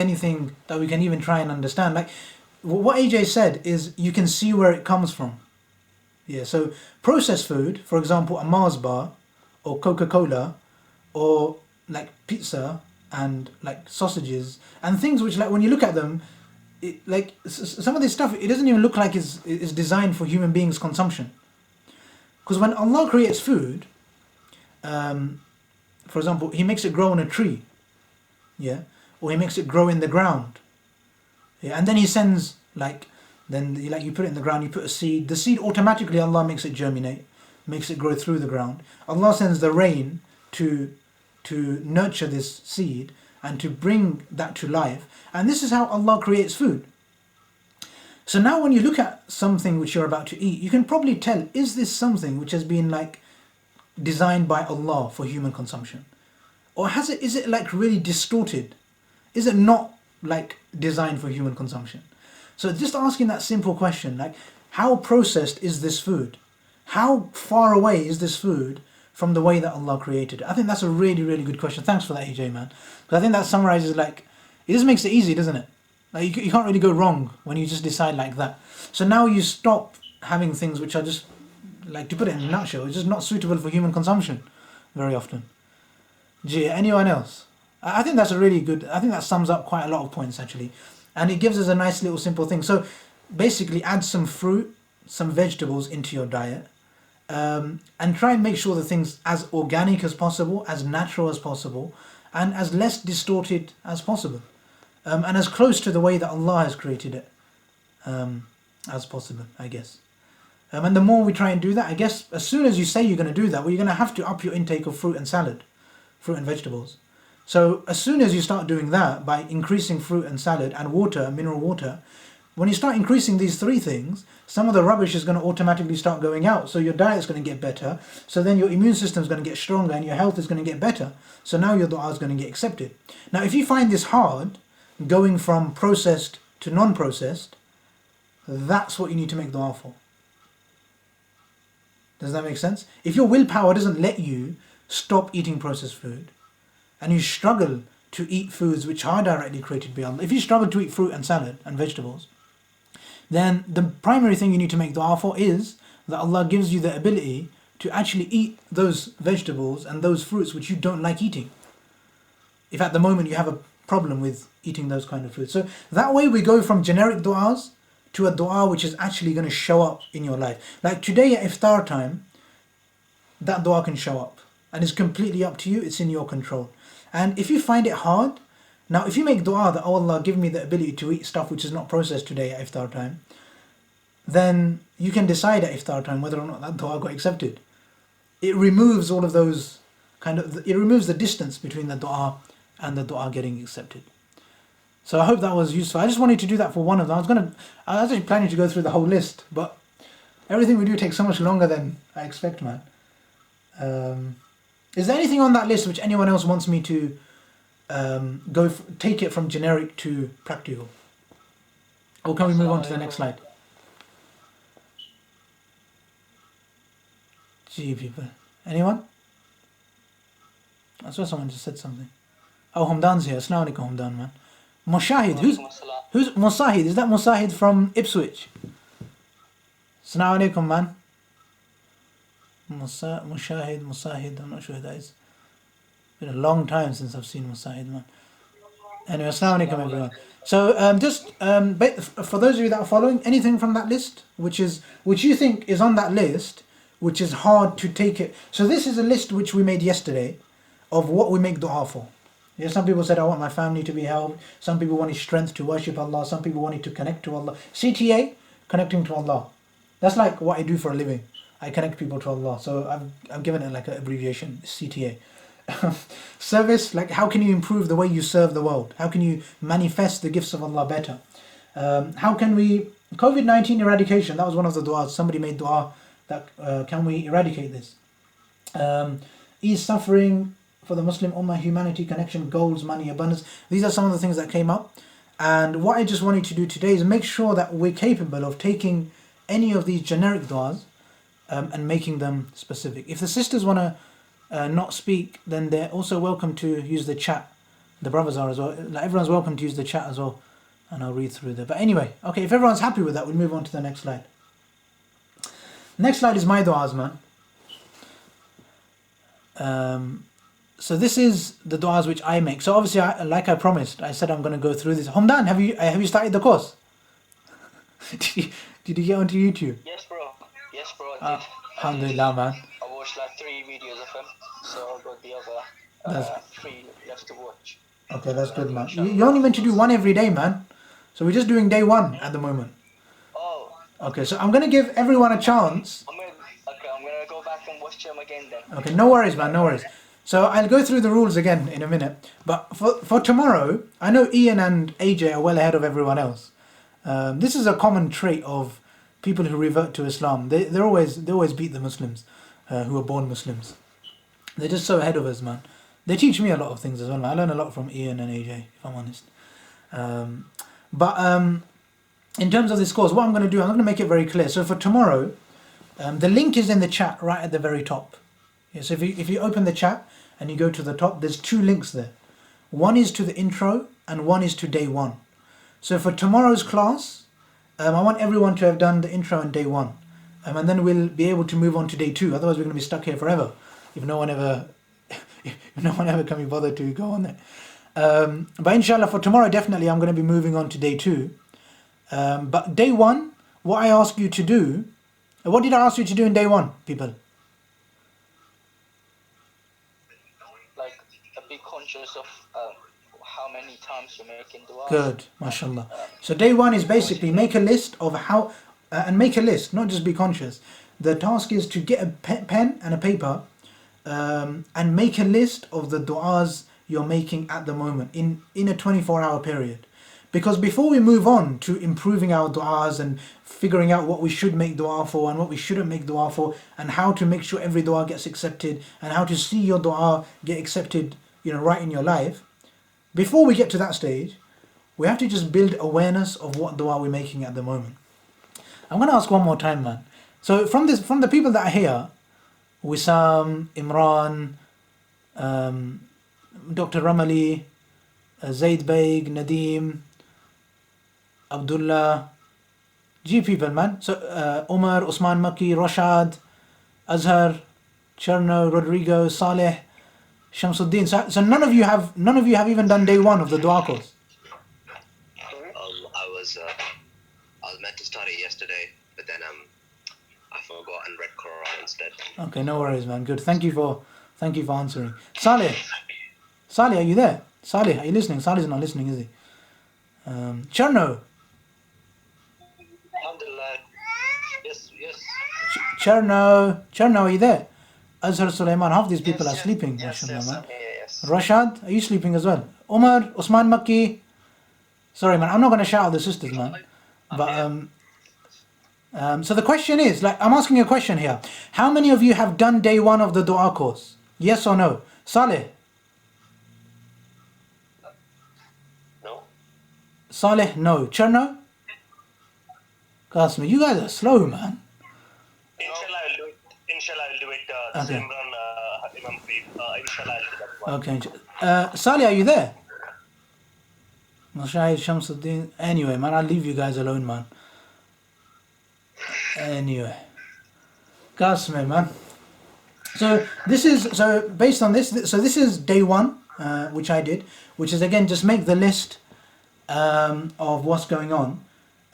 anything that we can even try and understand. Like what AJ said is you can see where it comes from. Yeah, so processed food, for example, a Mars bar or Coca-Cola or like pizza and like sausages and things which like when you look at them, like some of this stuff, it doesn't even look like it's designed for human beings consumption. Because when Allah creates food, um, for example, He makes it grow on a tree, yeah, or He makes it grow in the ground, yeah, and then He sends like, then like you put it in the ground, you put a seed, the seed automatically Allah makes it germinate, makes it grow through the ground. Allah sends the rain to nurture this seed and to bring that to life, and this is how Allah creates food. So now when you look at something which you're about to eat, you can probably tell, is this something which has been like designed by Allah for human consumption? Or is it like really distorted? Is it not like designed for human consumption? So just asking that simple question, like how processed is this food? How far away is this food from the way that Allah created it? I think that's a really, really good question. Thanks for that, AJ, man. But I think that summarizes like, it just makes it easy, doesn't it? Like you can't really go wrong when you just decide like that. So now you stop having things which are just, like to put it in a nutshell, it's just not suitable for human consumption very often. Gee, anyone else? I think that's a really good, I think that sums up quite a lot of points actually. And it gives us a nice little simple thing. So basically add some fruit, some vegetables into your diet. And try and make sure the things as organic as possible, as natural as possible, and as less distorted as possible. And as close to the way that Allah has created it as possible, I guess. And the more we try and do that, I guess, as soon as you say you're going to do that, well, you're going to have to up your intake of fruit and salad, fruit and vegetables. So as soon as you start doing that by increasing fruit and salad and water, mineral water, when you start increasing these three things, some of the rubbish is going to automatically start going out. So your diet's going to get better. So then your immune system is going to get stronger and your health is going to get better. So now your dua is going to get accepted. Now, if you find this hard, going from processed to non-processed, that's what you need to make dua for. Does that make sense? If your willpower doesn't let you stop eating processed food, and you struggle to eat foods which are directly created by Allah, if you struggle to eat fruit and salad and vegetables, then the primary thing you need to make dua for is that Allah gives you the ability to actually eat those vegetables and those fruits which you don't like eating. If at the moment you have a problem with eating those kind of foods. So that way we go from generic du'as to a dua which is actually going to show up in your life. Like today at iftar time, that dua can show up. And it's completely up to you, it's in your control. And if you find it hard, now if you make dua that, oh Allah, give me the ability to eat stuff which is not processed today at iftar time, then you can decide at iftar time whether or not that dua got accepted. It removes all of those it removes the distance between the dua and the dua getting accepted. So I hope that was useful. I just wanted to do that for one of them. I was actually planning to go through the whole list, but everything we do takes so much longer than I expect, man. Is there anything on that list which anyone else wants me to take it from generic to practical? Or can we move on to the next slide? Gee, people. Anyone? I saw someone just said something. Oh, Hamdan's here. Assalamu alaikum, Hamdan, man. Mushahid. Who's Musahid? Is that Musahid from Ipswich? Assalamu alaikum, man. Musahid, I'm not sure who that is. It's been a long time since I've seen Musahid, man. Anyway, assalamu alaikum, everyone. So for those of you that are following, anything from that list which you think is on that list, which is hard to take it. So this is a list which we made yesterday of what we make dua for. Yeah, some people said, I want my family to be helped. Some people wanted strength to worship Allah. Some people wanted to connect to Allah. CTA, connecting to Allah. That's like what I do for a living. I connect people to Allah. So I've given it like an abbreviation, CTA. Service, like how can you improve the way you serve the world? How can you manifest the gifts of Allah better? How can we, COVID-19 eradication, that was one of the du'as. Somebody made dua that can we eradicate this? Ease suffering for the Muslim Ummah, humanity, connection, goals, money, abundance. These are some of the things that came up. And what I just wanted to do today is make sure that we're capable of taking any of these generic du'as and making them specific. If the sisters want to not speak, then they're also welcome to use the chat The brothers are as well. Like, everyone's welcome to use the chat as well, and I'll read through there. But anyway, okay, if everyone's happy with that, we'll move on to the next slide. Next slide is my du'as, man. So this is the du'as which I make. So obviously, like I promised, I said I'm going to go through this. Hamdan, have you started the course? did you get onto YouTube? Yes, bro. Yes, bro. I did. Alhamdulillah, man. I watched like 3 videos of him, so I've got the other That's- 3 left to watch. Okay, that's good, man. You're only meant to do one every day, man. So we're just doing day 1 at the moment. Oh. Okay, so I'm going to give everyone a chance. I'm gonna go back and watch him again then. Okay, no worries, man, no worries. So I'll go through the rules again in a minute. But for tomorrow, I know Ian and AJ are well ahead of everyone else. This is a common trait of people who revert to Islam. They always beat the Muslims who are born Muslims. They're just so ahead of us, man. They teach me a lot of things as well, man. I learn a lot from Ian and AJ, if I'm honest. But in terms of this course, what I'm going to do, I'm going to make it very clear. So for tomorrow, the link is in the chat right at the very top. Yeah, so if you open the chat and you go to the top, there's 2 links there. One is to the intro and one is to day 1. So for tomorrow's class, I want everyone to have done the intro on day 1. And then we'll be able to move on to day 2. Otherwise we're going to be stuck here forever if no one ever can be bothered to go on there. But inshallah for tomorrow, definitely I'm going to be moving on to day 2. But day 1, what I ask you to do, what did I ask you to do in day 1, people? Like, be conscious of how many times you're making dua. Good, mashallah. So day 1 is basically make a list of how, and make a list, not just be conscious. The task is to get a pen and a paper and make a list of the du'as you're making at the moment in a 24-hour period. Because before we move on to improving our du'as and figuring out what we should make du'a for and what we shouldn't make du'a for, and how to make sure every du'a gets accepted, and how to see your du'a get accepted, right in your life, before we get to that stage, we have to just build awareness of what du'a we're making at the moment. I'm going to ask one more time, man. So from the people that are here, Wissam, Imran, Dr. Ramali, Zaid Baig, Nadeem, Abdullah, G people, man. So Umar, Usman Maki, Rashad, Azhar, Cherno, Rodrigo, Saleh, Shamsuddin. So none of you have even done day 1 of the dua course. I was meant to start it yesterday, but then I forgot and read Quran instead. Okay, no worries, man. Good. Thank you for answering. Saleh, are you there? Saleh, are you listening? Saleh's not listening, is he? Cherno. Alhamdulillah. Yes. Cherno, are you there? Azhar, Sulaiman, half these people are Yes. sleeping. Yes, mashallah, man. yes. Rashad, are you sleeping as well? Umar, Usman Makki. Sorry, man, I'm not going to shout out the sisters, man. But so the question is, I'm asking a question here. How many of you have done day 1 of the dua course? Yes or no? Saleh. No. Saleh, no. Cherno? Qasmi, you guys are slow, man. Inshallah, I'll do it. Okay. Imran, Imam Preet. Inshallah, I'll do that one. Okay. Saleh, are you there? Mashahid Shamsuddin. Anyway, man, I'll leave you guys alone, man. Anyway. Qasmi, man. So based on this, this is day 1, which I did, which is again just make the list of what's going on,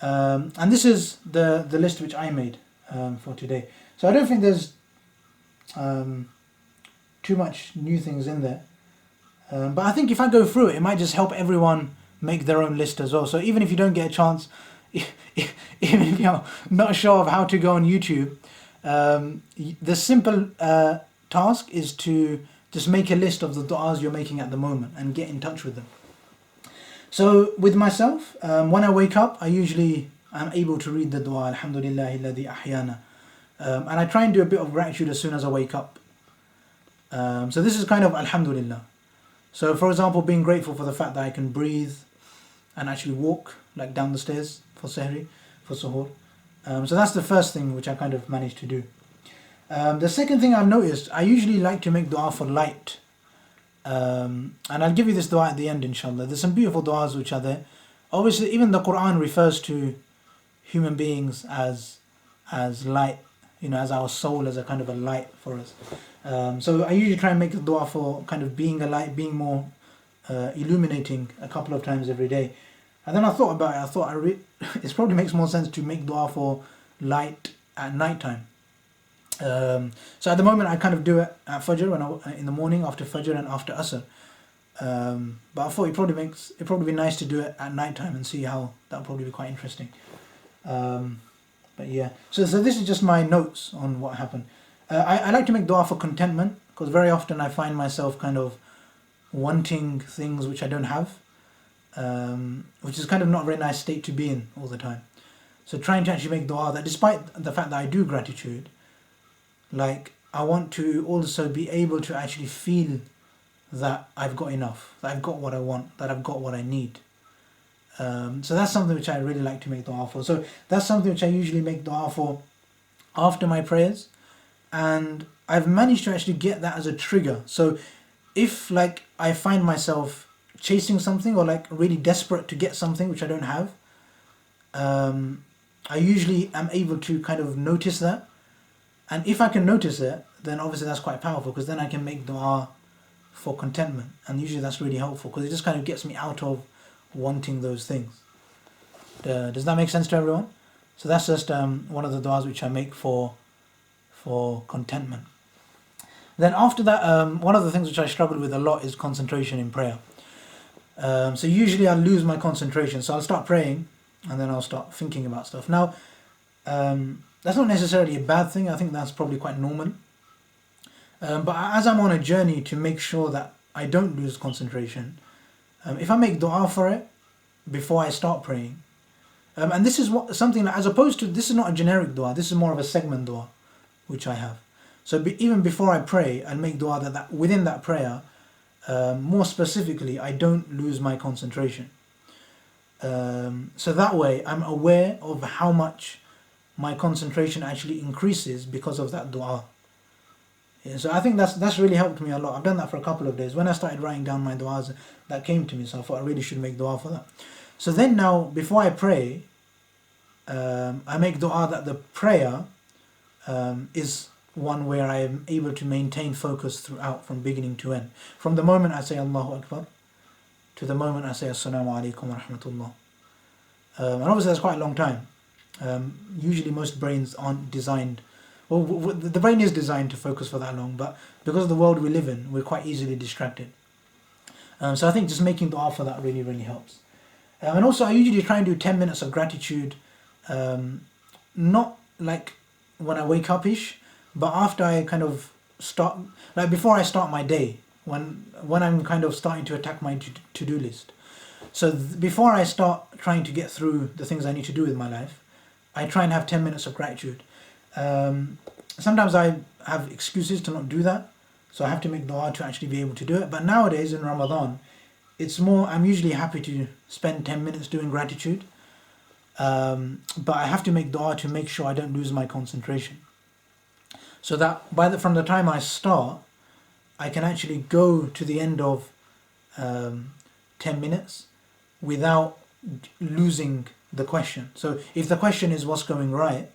and this is the list which I made for today. So I don't think there's too much new things in there, but I think if I go through it, it might just help everyone make their own list as well. So even if you don't get a chance, even if you're not sure of how to go on YouTube, the simple task is to just make a list of the du'as you're making at the moment and get in touch with them. So with myself, when I wake up, I'm able to read the dua, Alhamdulillahi alladhi ahyana. And I try and do a bit of gratitude as soon as I wake up. So this is kind of Alhamdulillah. So for example, being grateful for the fact that I can breathe and actually walk down the stairs for sehri, for suhoor. So that's the first thing which I kind of managed to do. The second thing I've noticed, I usually like to make dua for light. And I'll give you this dua at the end, inshallah. There's some beautiful duas which are there. Obviously, even the Quran refers to human beings as light, as our soul, as a kind of a light for us. So I usually try and make a dua for kind of being a light, being more illuminating a couple of times every day. And then I thought about it. I thought it probably makes more sense to make dua for light at night time. So at the moment I kind of do it at Fajr in the morning, after Fajr and after Asr. But I thought it'd probably be nice to do it at night time and see how that would probably be quite interesting. But yeah, so this is just my notes on what happened. I like to make dua for contentment, because very often I find myself kind of wanting things which I don't have, which is kind of not a very nice state to be in all the time. So trying to actually make dua that, despite the fact that I do gratitude, like I want to also be able to actually feel that I've got enough, that I've got what I want, that I've got what I need. So that's something which I really like to make dua for. So that's something which I usually make dua for after my prayers, and I've managed to actually get that as a trigger. So if like I find myself chasing something, or like really desperate to get something which I don't have, I usually am able to kind of notice that. And if I can notice it, then obviously that's quite powerful, because then I can make dua for contentment. And usually that's really helpful, because it just kind of gets me out of wanting those things. Does that make sense to everyone? So that's just one of the duas which I make for contentment. Then after that, one of the things which I struggle with a lot is concentration in prayer. So usually I'll lose my concentration. So I'll start praying, and then I'll start thinking about stuff. Now, that's not necessarily a bad thing. I think that's probably quite normal. But as I'm on a journey to make sure that I don't lose concentration, if I make dua for it before I start praying, and this is something that, as opposed to, this is not a generic dua, this is more of a segment dua which I have. So even before I pray, I'll make dua that within that prayer, more specifically, I don't lose my concentration. So that way I'm aware of how much my concentration actually increases because of that dua. Yeah, so I think that's really helped me a lot. I've done that for a couple of days. When I started writing down my duas, that came to me, so I thought I really should make dua for that. So then now, before I pray, I make dua that the prayer is one where I am able to maintain focus throughout, from beginning to end. From the moment I say Allahu Akbar to the moment I say Assalamu alaikum wa rahmatullah. And obviously that's quite a long time. Usually most brains aren't designed, well, the brain is designed to focus for that long, but because of the world we live in, we're quite easily distracted. So I think just making dua for that really, really helps. And also I usually try and do 10 minutes of gratitude, not like when I wake up ish, but after I kind of start, like before I start my day, when I'm kind of starting to attack my to-do list. So before I start trying to get through the things I need to do with my life, I try and have 10 minutes of gratitude. Sometimes I have excuses to not do that, so I have to make dua to actually be able to do it. But nowadays in Ramadan, it's more, I'm usually happy to spend 10 minutes doing gratitude, but I have to make dua to make sure I don't lose my concentration. So that from the time I start, I can actually go to the end of 10 minutes without losing the question. So if the question is what's going right,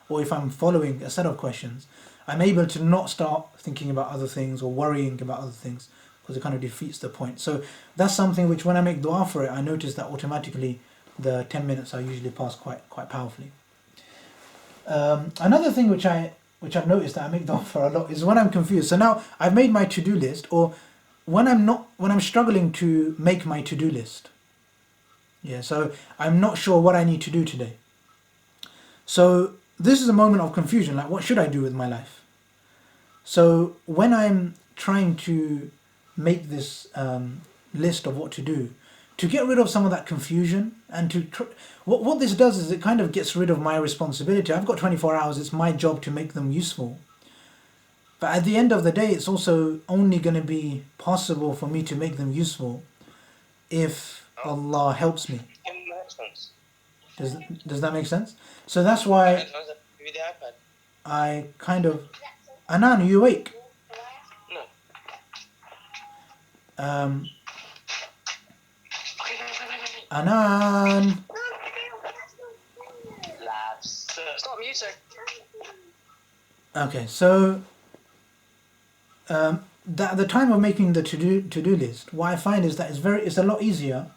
or if I'm following a set of questions, I'm able to not start thinking about other things or worrying about other things, because it kind of defeats the point. So that's something which, when I make dua for it, I notice that automatically the 10 minutes are usually passed quite powerfully. Another thing which I've noticed that I make dua for a lot is when I'm confused. So now I've made my to-do list, or when I'm struggling to make my to-do list. Yeah, so I'm not sure what I need to do today. So this is a moment of confusion, like what should I do with my life? So when I'm trying to make this list of what to do, to get rid of some of that confusion, and what this does is it kind of gets rid of my responsibility. I've got 24 hours, it's my job to make them useful. But at the end of the day, it's also only going to be possible for me to make them useful if Allah helps me. Does that make sense? So that's why I kind of... Anan, are you awake? No. Um, Anan. Labs. Stop muting. Okay, so at the time of making the to do list, what I find is that it's a lot easier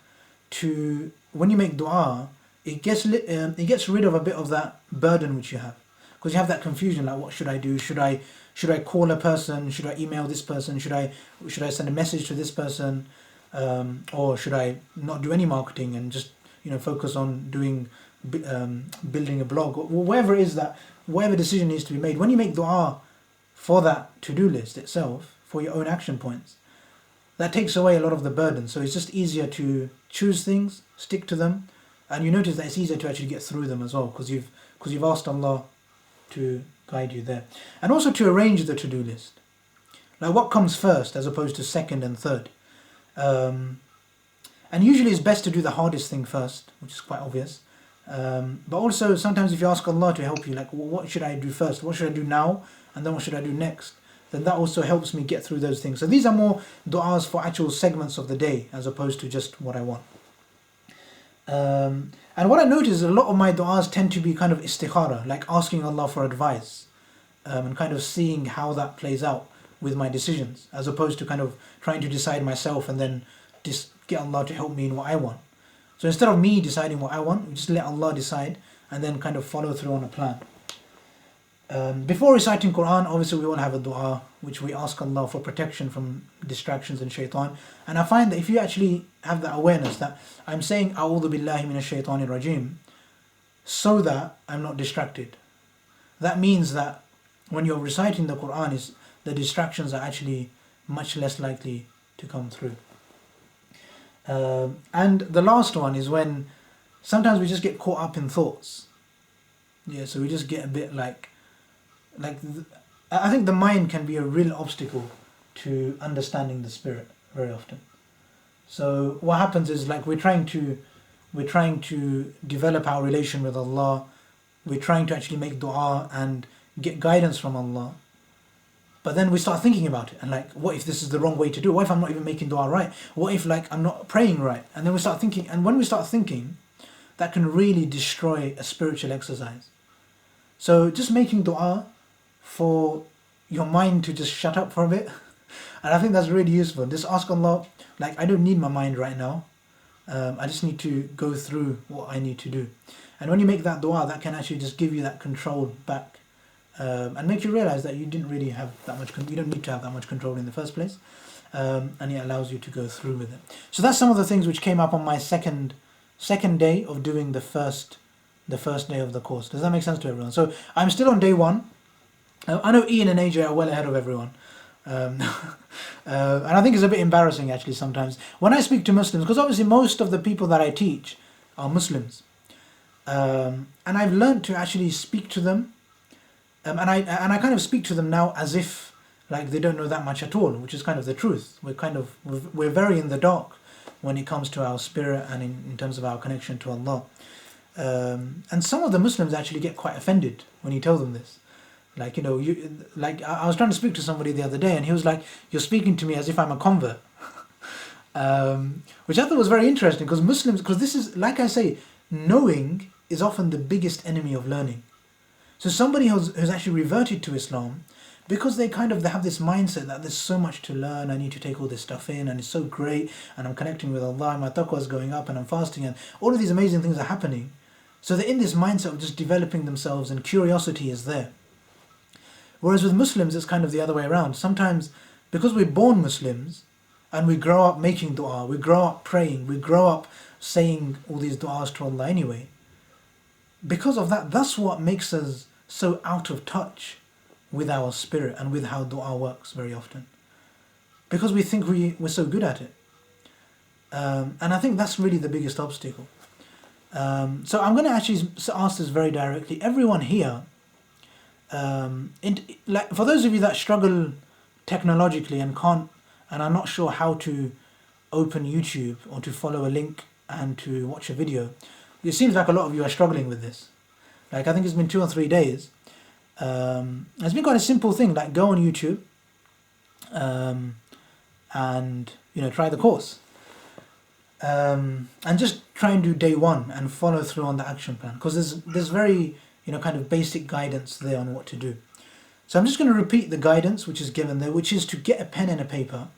to, when you make dua, it gets rid of a bit of that burden which you have, because you have that confusion, like what should I do? Should I call a person? Should I email this person? Should I send a message to this person? Or should I not do any marketing and just focus on building a blog, or whatever it is, that whatever decision needs to be made. When you make dua for that to-do list itself, for your own action points, that takes away a lot of the burden. So it's just easier to choose things, stick to them, and you notice that it's easier to actually get through them as well, because you've asked Allah to guide you there. And also to arrange the to-do list, like what comes first as opposed to second and third. And usually it's best to do the hardest thing first, which is quite obvious. But also sometimes if you ask Allah to help you, like what should I do first? What should I do now? And then what should I do next? Then that also helps me get through those things. So these are more du'as for actual segments of the day as opposed to just what I want. And what I notice is a lot of my du'as tend to be kind of istikhara, like asking Allah for advice, and kind of seeing how that plays out with my decisions, as opposed to kind of trying to decide myself and then just get Allah to help me in what I want. So instead of me deciding what I want, we just let Allah decide and then kind of follow through on a plan. Before reciting Quran, obviously we want to have a dua which we ask Allah for protection from distractions and shaitan. And I find that if you actually have that awareness that I'm saying A'udhu billahi minash shaitanir rajim, so that I'm not distracted, that means that when you're reciting the Quran, the distractions are actually much less likely to come through. And the last one is when sometimes we just get caught up in thoughts. Yeah, so we just get a bit I think the mind can be a real obstacle to understanding the spirit very often. So what happens is, like, we're trying to develop our relation with Allah. We're trying to actually make dua and get guidance from Allah. But then we start thinking about it, and like, what if this is the wrong way to do it? What if I'm not even making dua right? What if I'm not praying right? And then we start thinking, and when we start thinking, that can really destroy a spiritual exercise. So just making dua for your mind to just shut up for a bit, and I think that's really useful. Just ask Allah, like, I don't need my mind right now. I just need to go through what I need to do. And when you make that dua, that can actually just give you that control back. And make you realize that you didn't really have that much. You don't need to have that much control in the first place, and it allows you to go through with it. So that's some of the things which came up on my second day of doing the first day of the course. Does that make sense to everyone? So I'm still on day one. I know Ian and AJ are well ahead of everyone, and I think it's a bit embarrassing actually sometimes when I speak to Muslims, because obviously most of the people that I teach are Muslims, and I've learned to actually speak to them. And I kind of speak to them now as if like they don't know that much at all, which is kind of the truth. We're very in the dark when it comes to our spirit and in terms of our connection to Allah. And some of the Muslims actually get quite offended when you tell them this. Like, I was trying to speak to somebody the other day, and he was like, "You're speaking to me as if I'm a convert," which I thought was very interesting, because this is, like I say, knowing is often the biggest enemy of learning. So somebody who's actually reverted to Islam, because they have this mindset that there's so much to learn, I need to take all this stuff in, and it's so great, and I'm connecting with Allah, and my taqwa is going up, and I'm fasting, and all of these amazing things are happening. So they're in this mindset of just developing themselves, and curiosity is there. Whereas with Muslims, it's kind of the other way around. Sometimes, because we're born Muslims, and we grow up making dua, we grow up praying, we grow up saying all these du'as to Allah anyway, because of that, that's what makes us so out of touch with our spirit and with how dua works very often, because we think we're so good at it, and I think that's really the biggest obstacle. So I'm going to actually ask this very directly. Everyone here, for those of you that struggle technologically and are not sure how to open YouTube or to follow a link and to watch a video, it seems like a lot of you are struggling with this. Like, I think it's been 2 or 3 days. It's been quite a simple thing, like go on YouTube, and try the course. And just try and do day one and follow through on the action plan, because there's very kind of basic guidance there on what to do. So I'm just going to repeat the guidance which is given there, which is to get a pen and a paper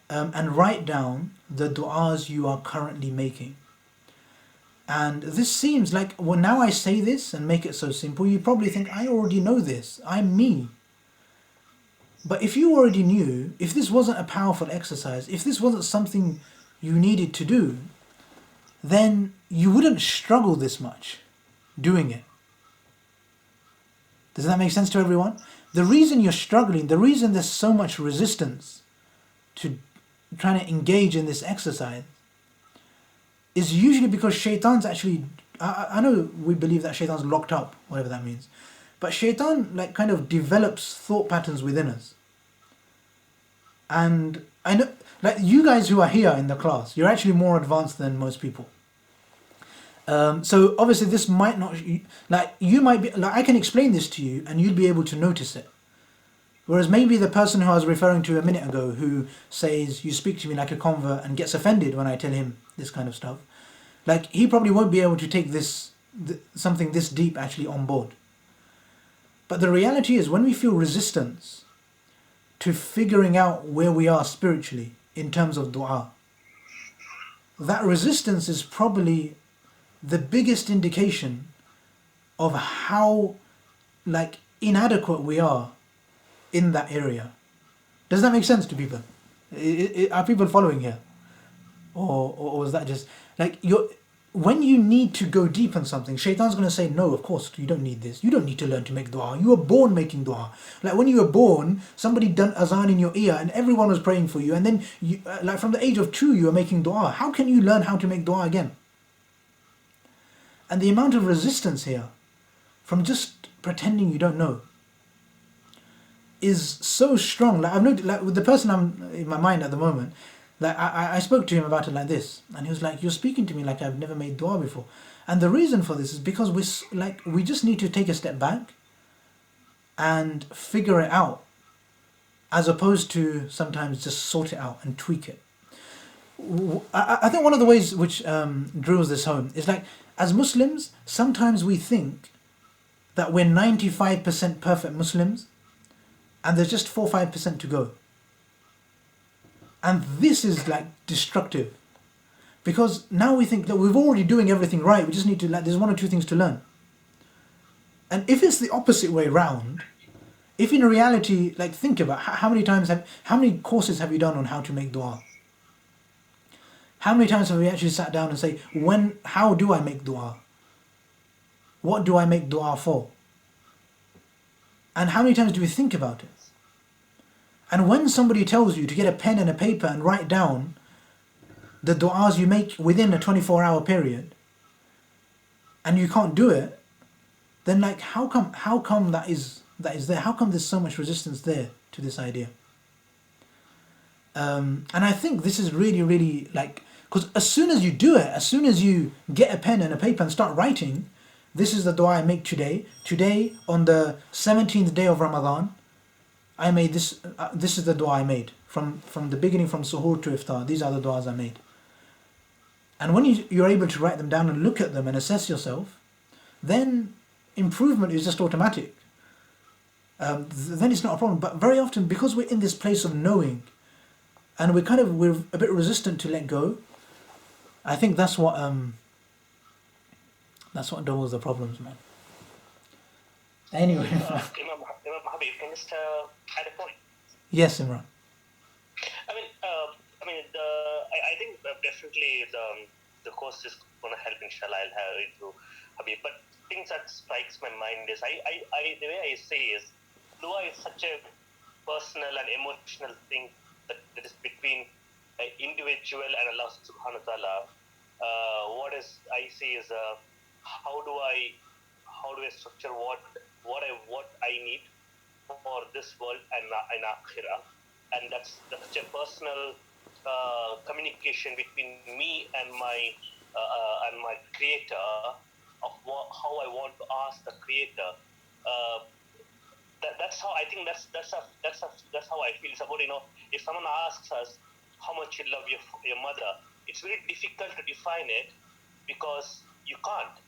and write down the du'as you are currently making. And this seems like, well, now I say this and make it so simple, you probably think, I already know this, I'm me. But if you already knew, if this wasn't a powerful exercise, if this wasn't something you needed to do, then you wouldn't struggle this much doing it. Does that make sense to everyone? The reason you're struggling, the reason there's so much resistance to trying to engage in this exercise is usually because shaitan's actually, I know we believe that shaitan's locked up, whatever that means, but shaitan like kind of develops thought patterns within us. And I know, like you guys who are here in the class, you're actually more advanced than most people. So obviously this might not, like you might be, like I can explain this to you and you'll be able to notice it. Whereas maybe the person who I was referring to a minute ago who says, you speak to me like a convert and gets offended when I tell him this kind of stuff, like he probably won't be able to take this, something this deep actually on board. But the reality is when we feel resistance to figuring out where we are spiritually in terms of dua, that resistance is probably the biggest indication of how like inadequate we are in that area. Does that make sense to people? Are people following here? Or is that just like when you need to go deep in something, shaitan's going to say, no, of course, you don't need this. You don't need to learn to make dua. You were born making dua. Like when you were born, somebody done azan in your ear and everyone was praying for you. And then you, like from the age of 2, you were making dua. How can you learn how to make dua again? And the amount of resistance here from just pretending you don't know is so strong. Like I've noticed, like with the person I'm in my mind at the moment, like I spoke to him about it like this, and he was like, "You're speaking to me like I've never made dua before." And the reason for this is because we just need to take a step back and figure it out, as opposed to sometimes just sort it out and tweak it. I think one of the ways which drills this home is like, as Muslims, sometimes we think that we're 95% perfect Muslims and there's just 4-5% to go. And this is like destructive, because now we think that we're already doing everything right, we just need to, like, there's 1 or 2 things to learn. And if it's the opposite way round, if in reality, like think about how many courses have you done on how to make dua? How many times have we actually sat down and say, how do I make dua? What do I make dua for? And how many times do we think about it? And when somebody tells you to get a pen and a paper and write down the du'as you make within a 24-hour period, and you can't do it, then like how come that is there? How come there's so much resistance there to this idea? And I think this is really, really like, because as soon as you do it, as soon as you get a pen and a paper and start writing, this is the dua I make today. Today, on the 17th day of Ramadan, I made this. This is the dua I made from the beginning, from suhoor to iftar. These are the duas I made. And when you're able to write them down and look at them and assess yourself, then improvement is just automatic. Then it's not a problem. But very often, because we're in this place of knowing, and we're a bit resistant to let go, I think that's what doubles the problems, man. Anyway. Imam Habib, can I just add a point? Yes, Imran. I think definitely the course is going to help. Inshallah, I'll have it through Habib. But things that strikes my mind is the way I say is, dua is such a personal and emotional thing that is between an individual and Allah Subhanahu wa Taala. What I see is how do I structure what I need for this world and akhirah, and that's such a personal communication between me and my creator of how I want to ask the creator. that's how I think that's how I feel. It's about, if someone asks us how much you love your mother, it's very difficult to define it because you can't.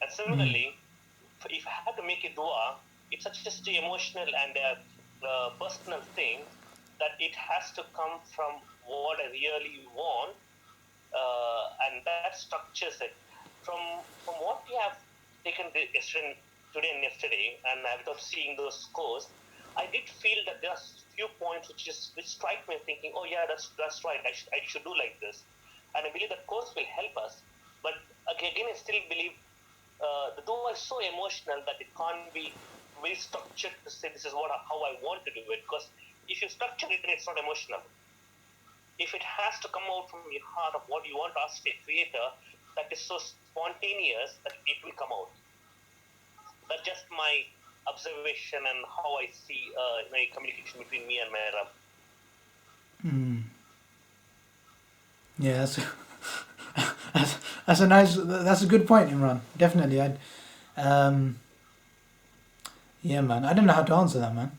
And similarly, if I have to make a dua, it's such an emotional and a personal thing that it has to come from what I really want, and that structures it. From what we have taken today and yesterday, and without seeing those scores, I did feel that there are few points which strike me thinking, oh yeah, that's right. I should do like this, and I believe that course will help us. But again, I still believe the dua is so emotional that it can't be very structured to say this is how I want to do it. Because if you structure it, then it's not emotional. If it has to come out from your heart of what you want to ask the Creator, that is so spontaneous that it will come out. That's just my observation and how I see communication between me and my Rabb. Yeah, that's a good point, Imran. Definitely, yeah, man. I don't know how to answer that, man.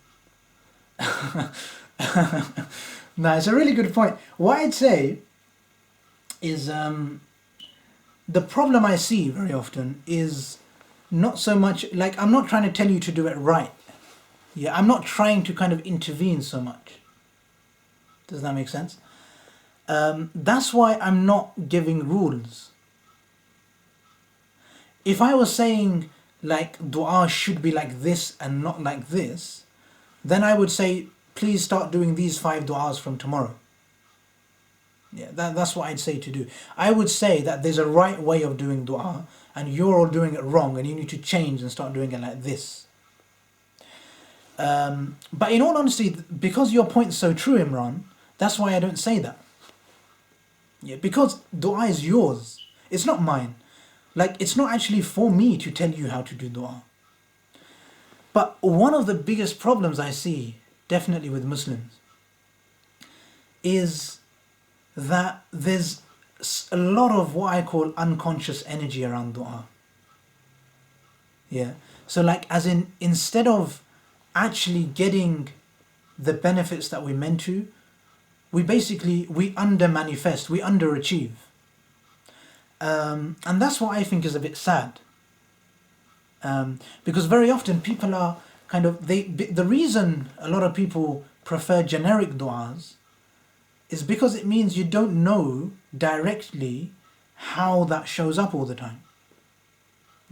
No, it's a really good point. What I'd say is the problem I see very often is not so much like I'm not trying to tell you to do it right. Yeah, I'm not trying to kind of intervene so much. Does that make sense? That's why I'm not giving rules. If I was saying like dua should be like this and not like this, then I would say please start doing these 5 du'as from tomorrow. Yeah, that's what I'd say to do. I would say that there's a right way of doing dua and you're all doing it wrong and you need to change and start doing it like this. But in all honesty, because your point's so true, Imran, that's why I don't say that. Yeah, because dua is yours. It's not mine. Like, it's not actually for me to tell you how to do dua. But one of the biggest problems I see, definitely with Muslims, is that there's a lot of what I call unconscious energy around dua. Yeah. So like, as in, instead of actually getting the benefits that we're meant to, we under-manifest, we underachieve. And that's what I think is a bit sad. Because very often people are kind of, the reason a lot of people prefer generic du'as is because it means you don't know directly how that shows up all the time.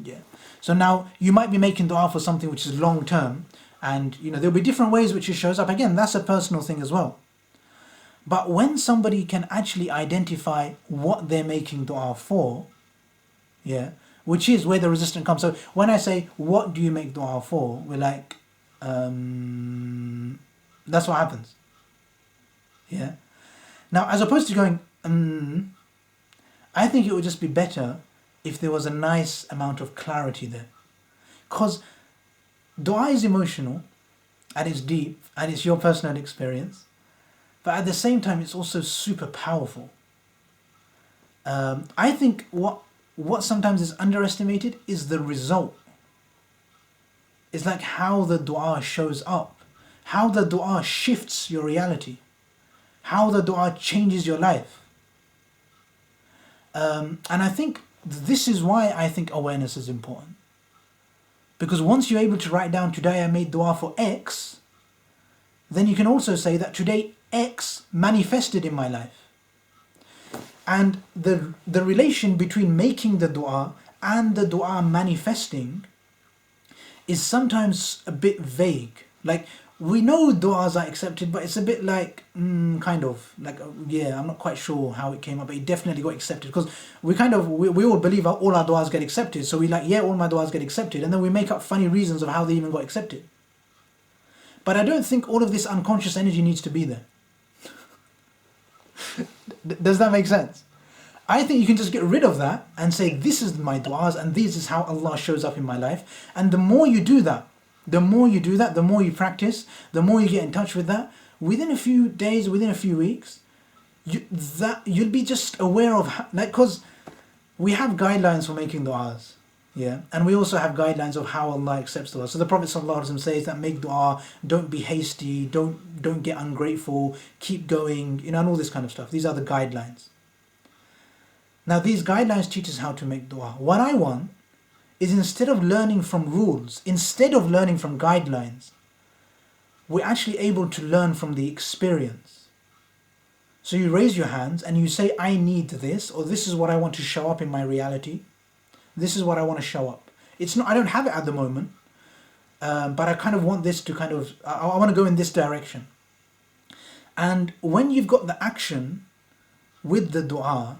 Yeah. So now you might be making dua for something which is long term, and there'll be different ways which it shows up. Again, that's a personal thing as well. But when somebody can actually identify what they're making dua for, yeah, which is where the resistance comes. So when I say, what do you make dua for? We're like, that's what happens. Yeah. Now, as opposed to going, I think it would just be better if there was a nice amount of clarity there. Because dua is emotional, and it's deep, and it's your personal experience. But at the same time, it's also super powerful. I think what sometimes is underestimated is the result. It's like how the dua shows up, how the dua shifts your reality, how the dua changes your life. And I think this is why I think awareness is important. Because once you're able to write down, today I made dua for X, then you can also say that today X manifested in my life. And the relation between making the dua and the dua manifesting is sometimes a bit vague. Like, we know du'as are accepted, but it's a bit like, kind of, like, yeah, I'm not quite sure how it came up, but it definitely got accepted. Because we all believe all our du'as get accepted. So we like, yeah, all my du'as get accepted. And then we make up funny reasons of how they even got accepted. But I don't think all of this unconscious energy needs to be there. Does that make sense? I think you can just get rid of that and say, this is my du'as and this is how Allah shows up in my life. And the more you do that, the more you practice, the more you get in touch with that, within a few days, within a few weeks, you'll be just aware of, like, because we have guidelines for making du'as. Yeah, and we also have guidelines of how Allah accepts dua. So the Prophet ﷺ says that make dua, don't be hasty, don't get ungrateful, keep going, and all this kind of stuff. These are the guidelines. Now these guidelines teach us how to make dua. What I want is, instead of learning from rules, instead of learning from guidelines, we're actually able to learn from the experience. So you raise your hands and you say, I need this, or this is what I want to show up in my reality. This is what I want to show up. It's not, I don't have it at the moment, but I kind of want this to I want to go in this direction. And when you've got the action with the dua,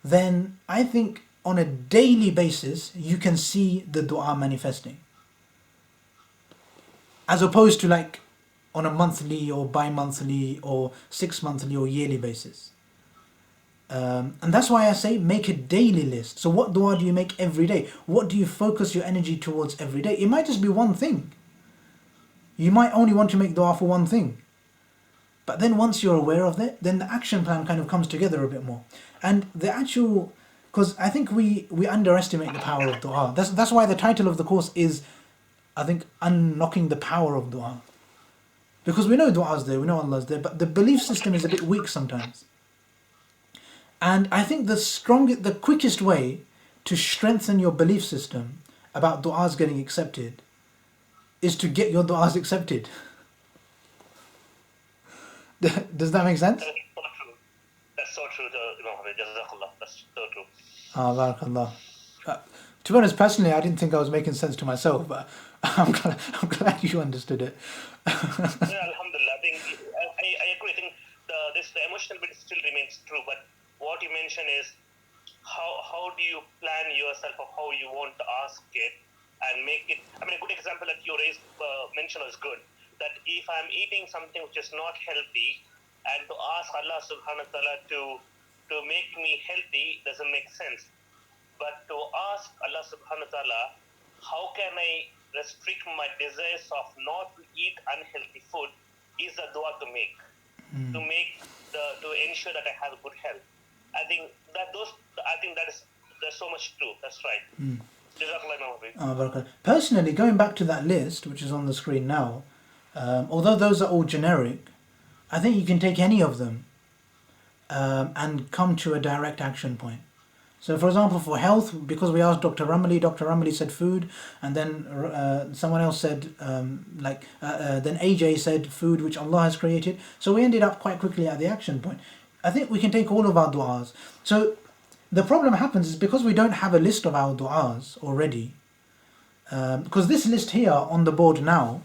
then I think on a daily basis, you can see the dua manifesting. As opposed to like on a monthly or bi-monthly or 6-monthly or yearly basis. And that's why I say make a daily list. So what dua do you make every day? What do you focus your energy towards every day? It might just be one thing. You might only want to make dua for one thing. But then once you're aware of that, then the action plan kind of comes together a bit more. And the actual, because I think we underestimate the power of dua. That's why the title of the course is, I think, Unlocking the Power of Dua. Because we know dua is there, we know Allah is there, but the belief system is a bit weak sometimes. And I think the quickest way to strengthen your belief system about du'as getting accepted is to get your du'as accepted. Does that make sense? That's so true. Jazakallah. That's so true. Barakallah. To be honest, personally, I didn't think I was making sense to myself, but I'm glad you understood it. Alhamdulillah. I think I agree. I think the emotional bit still remains true, but what you mention is how do you plan yourself of how you want to ask it and make it. I mean, a good example that you mentioned was good. That if I'm eating something which is not healthy, and to ask Allah subhanahu wa ta'ala to make me healthy doesn't make sense. But to ask Allah subhanahu wa ta'ala, how can I restrict my desires of not to eat unhealthy food, is a dua to make. To ensure that I have good health. I think that's so much true. That's right. Personally, going back to that list, which is on the screen now, although those are all generic, I think you can take any of them and come to a direct action point. So, for example, for health, because we asked Dr. Ramali said food, and then someone else said, then AJ said food which Allah has created. So we ended up quite quickly at the action point. I think we can take all of our du'as. So the problem happens is because we don't have a list of our du'as already, because this list here on the board now,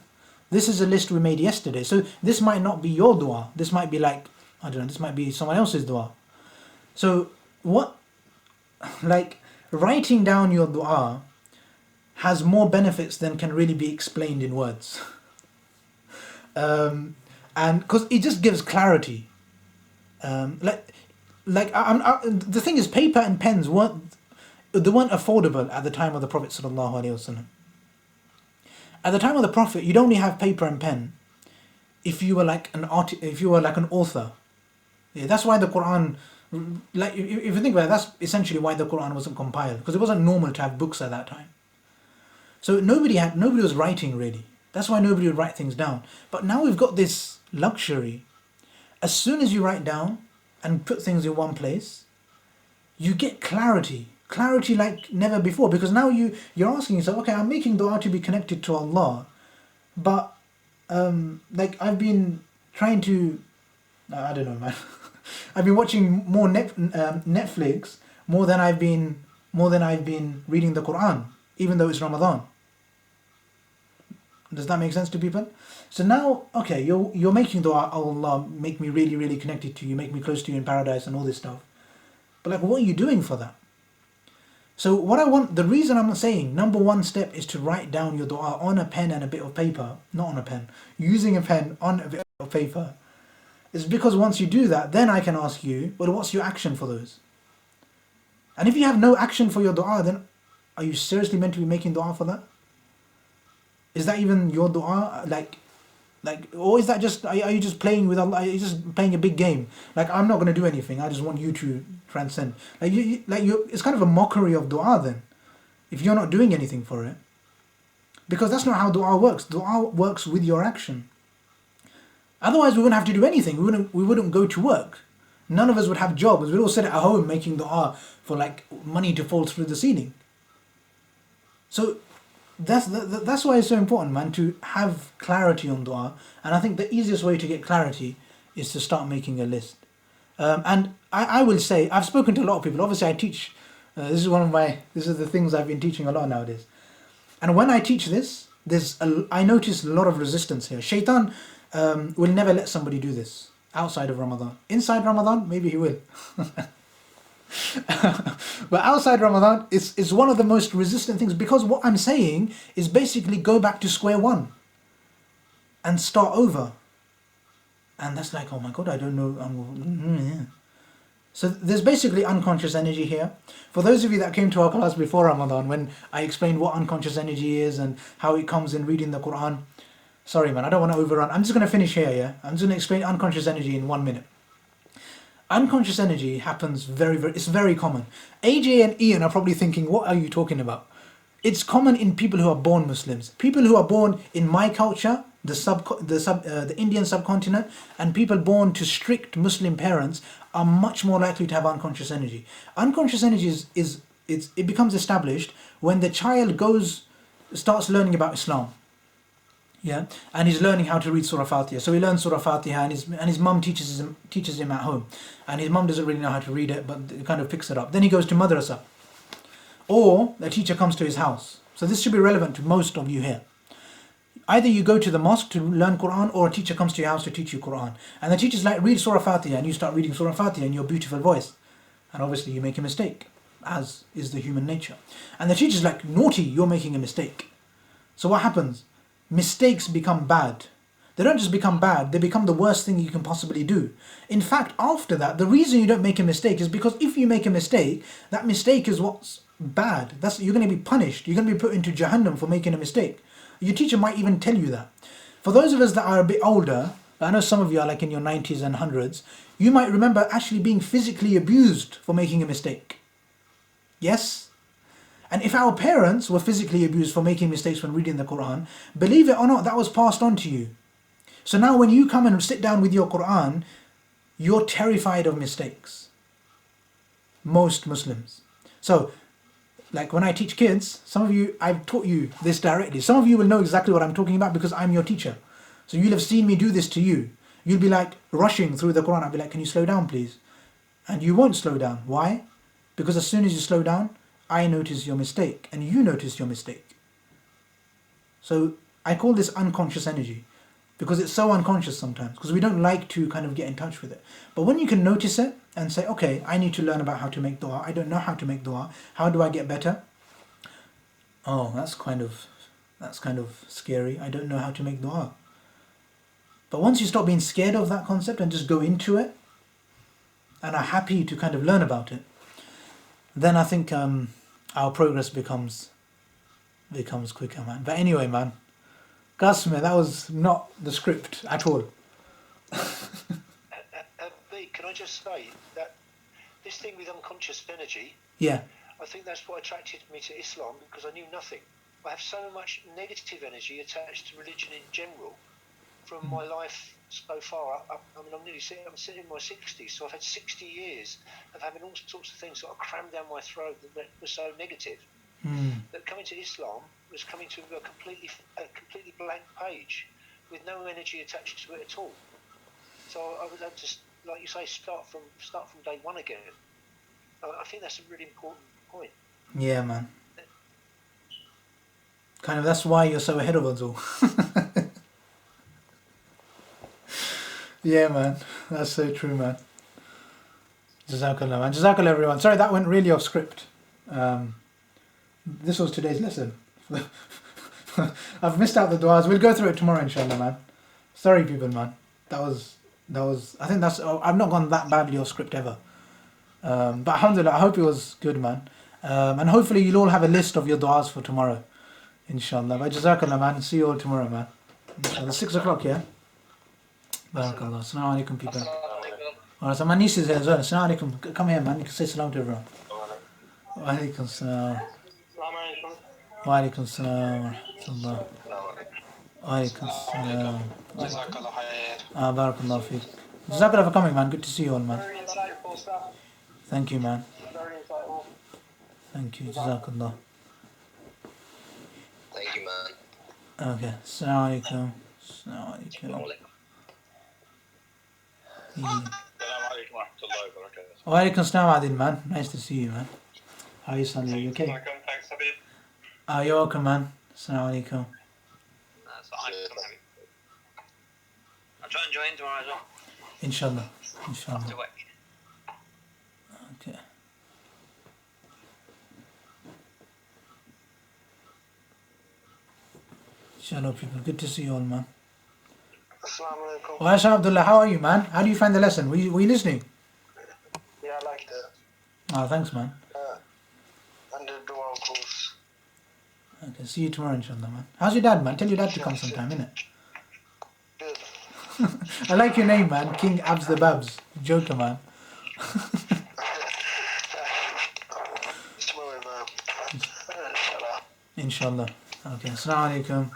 this is a list we made yesterday. So this might not be your dua. This might be this might be someone else's dua. So writing down your dua has more benefits than can really be explained in words. And because it just gives clarity. The thing is, paper and pens weren't affordable at the time of the Prophet ﷺ. At the time of the Prophet, you'd only have paper and pen if you were like an author. Yeah, that's why the Quran, if you think about it, that's essentially why the Quran wasn't compiled, because it wasn't normal to have books at that time. So nobody was writing really. That's why nobody would write things down. But now we've got this luxury. As soon as you write down and put things in one place, you get clarity like never before, because now you're asking yourself, okay, I'm making dua to be connected to Allah, but I've been trying to, I don't know, man. I've been watching more Netflix more than I've been reading the Quran, even though it's Ramadan. Does that make sense to people? So now, okay, you're making dua, oh Allah, make me really, really connected to you, make me close to you in paradise and all this stuff. But what are you doing for that? So the reason I'm saying number one step is to write down your dua on a pen and a bit of paper, not on a pen, using a pen on a bit of paper, is because once you do that, then I can ask you, well, what's your action for those? And if you have no action for your dua, then are you seriously meant to be making dua for that? Is that even your dua? Or is that just, are you just playing with Allah? Are you just playing a big game? I'm not going to do anything. I just want you to transcend. It's kind of a mockery of dua then. if you're not doing anything for it. Because that's not how dua works. Dua works with your action. Otherwise, we wouldn't have to do anything. We wouldn't go to work. None of us would have jobs. We'd all sit at home making dua for like money to fall through the ceiling. So that's why it's so important, man, to have clarity on dua. And I think the easiest way to get clarity is to start making a list. And I will say, I've spoken to a lot of people. Obviously, I teach. This is the things I've been teaching a lot nowadays. And when I teach this, I notice a lot of resistance here. Shaitan will never let somebody do this outside of Ramadan. Inside Ramadan, maybe he will. But outside Ramadan, it's one of the most resistant things, because what I'm saying is basically go back to square one and start over. And that's like, oh my God, I don't know. So there's basically unconscious energy here. For those of you that came to our class before Ramadan, when I explained what unconscious energy is and how it comes in reading the Quran. Sorry man, I don't want to overrun. I'm just going to finish here, yeah? I'm just going to explain unconscious energy in 1 minute. Unconscious energy happens it's very common. AJ and Ian are probably thinking, what are you talking about? It's common in people who are born Muslims. People who are born in my culture, the Indian subcontinent, and people born to strict Muslim parents are much more likely to have unconscious energy. Unconscious energy it becomes established when the child starts learning about Islam. Yeah, and he's learning how to read Surah Fatiha. So he learns Surah Fatiha, and his mum teaches him at home, and his mum doesn't really know how to read it, but it kind of picks it up. Then he goes to madrasa, or the teacher comes to his house. So this should be relevant to most of you here. Either you go to the mosque to learn Quran, or a teacher comes to your house to teach you Quran, and the teacher's like, read Surah Fatiha, and you start reading Surah Fatiha in your beautiful voice, and obviously you make a mistake, as is the human nature. And the teacher's like, naughty, you're making a mistake. So what happens? Mistakes become bad. They don't just become bad, they become the worst thing you can possibly do. In fact, after that, the reason you don't make a mistake is because if you make a mistake, that mistake is what's bad. You're going to be punished. You're going to be put into Jahannam for making a mistake. Your teacher might even tell you that. For those of us that are a bit older, I know some of you are like in your 90s and 100s, you might remember actually being physically abused for making a mistake. Yes? And if our parents were physically abused for making mistakes when reading the Quran, believe it or not, that was passed on to you. So now when you come and sit down with your Quran, you're terrified of mistakes. Most Muslims. So, like when I teach kids, some of you, I've taught you this directly. Some of you will know exactly what I'm talking about because I'm your teacher. So you'll have seen me do this to you. You'll be like rushing through the Quran. I'll be like, can you slow down please? And you won't slow down. Why? Because as soon as you slow down, I notice your mistake and you notice your mistake. So I call this unconscious energy because it's so unconscious sometimes because we don't like to kind of get in touch with it. But when you can notice it and say, okay, I need to learn about how to make dua. I don't know how to make dua. How do I get better? Oh, that's kind of scary. I don't know how to make dua. But once you stop being scared of that concept and just go into it and are happy to kind of learn about it, then I think our progress becomes quicker, man. But anyway, man, Qasmi, that was not the script at all. B, can I just say that this thing with unconscious energy, Yeah. I think that's what attracted me to Islam, because I knew nothing. I have so much negative energy attached to religion in general from my life so far. I'm sitting in my 60s, so I've had 60 years of having all sorts of things sort of crammed down my throat that were so negative. That coming to Islam was coming to a completely blank page with no energy attached to it at all. So I would have to, like you say, start from day one again. I think that's a really important point. Yeah, man. Kind of that's why you're so ahead of us all. Yeah, man. That's so true, man. Jazakallah, man. Jazakallah, everyone. Sorry, that went really off script. This was today's lesson. I've missed out the du'as. We'll go through it tomorrow, inshallah, man. Sorry, people, man. That was. I think that's. I've not gone that badly off script ever. But alhamdulillah, I hope it was good, man. And hopefully you'll all have a list of your du'as for tomorrow, inshallah. But jazakallah, man. See you all tomorrow, man. Inshallah. 6 o'clock, yeah? Barakallah. Assalamu alaikum, people. Alright, so my niece is here as well. Assalamu alaikum. Come here, man. You can say salam to everyone. Wa alaikum salam. Wa alaikum salam wa rahmatullah. Wa alaikum salam. Jazakallah khair. Barakallah feek. Jazakallah for coming, man. Good to see you all, man. Very insightful stuff. Thank you, man. Very insightful. Thank you. Jazakallah. Thank you, man. Okay. Assalamu alaikum. Assalamu alaikum. Assalamu alaikum wa rahmatullahi wa barakatuh. Wa alaikum salam, Adil, man. Nice to see you, man. How are you, son? Are you okay? Welcome. Thanks, Habib. You're welcome, man. Assalamu alaikum. That's fine. I'll try and join tomorrow as well. Inshallah. Inshallah. After work. Okay. Inshallah, people. Good to see you all, man. Assalamu alaikum. Wa alaikum Abdullah. How are you, man? How do you find the lesson? Were you listening? Yeah, I liked it. Thanks, man. And the dua course. Okay, see you tomorrow, inshallah, man. How's your dad, man? Tell your dad to come sometime, innit? Good. I like your name, man. King Abs the Babs. Joker, man. Tomorrow, man. Inshallah. Okay, assalamu alaikum.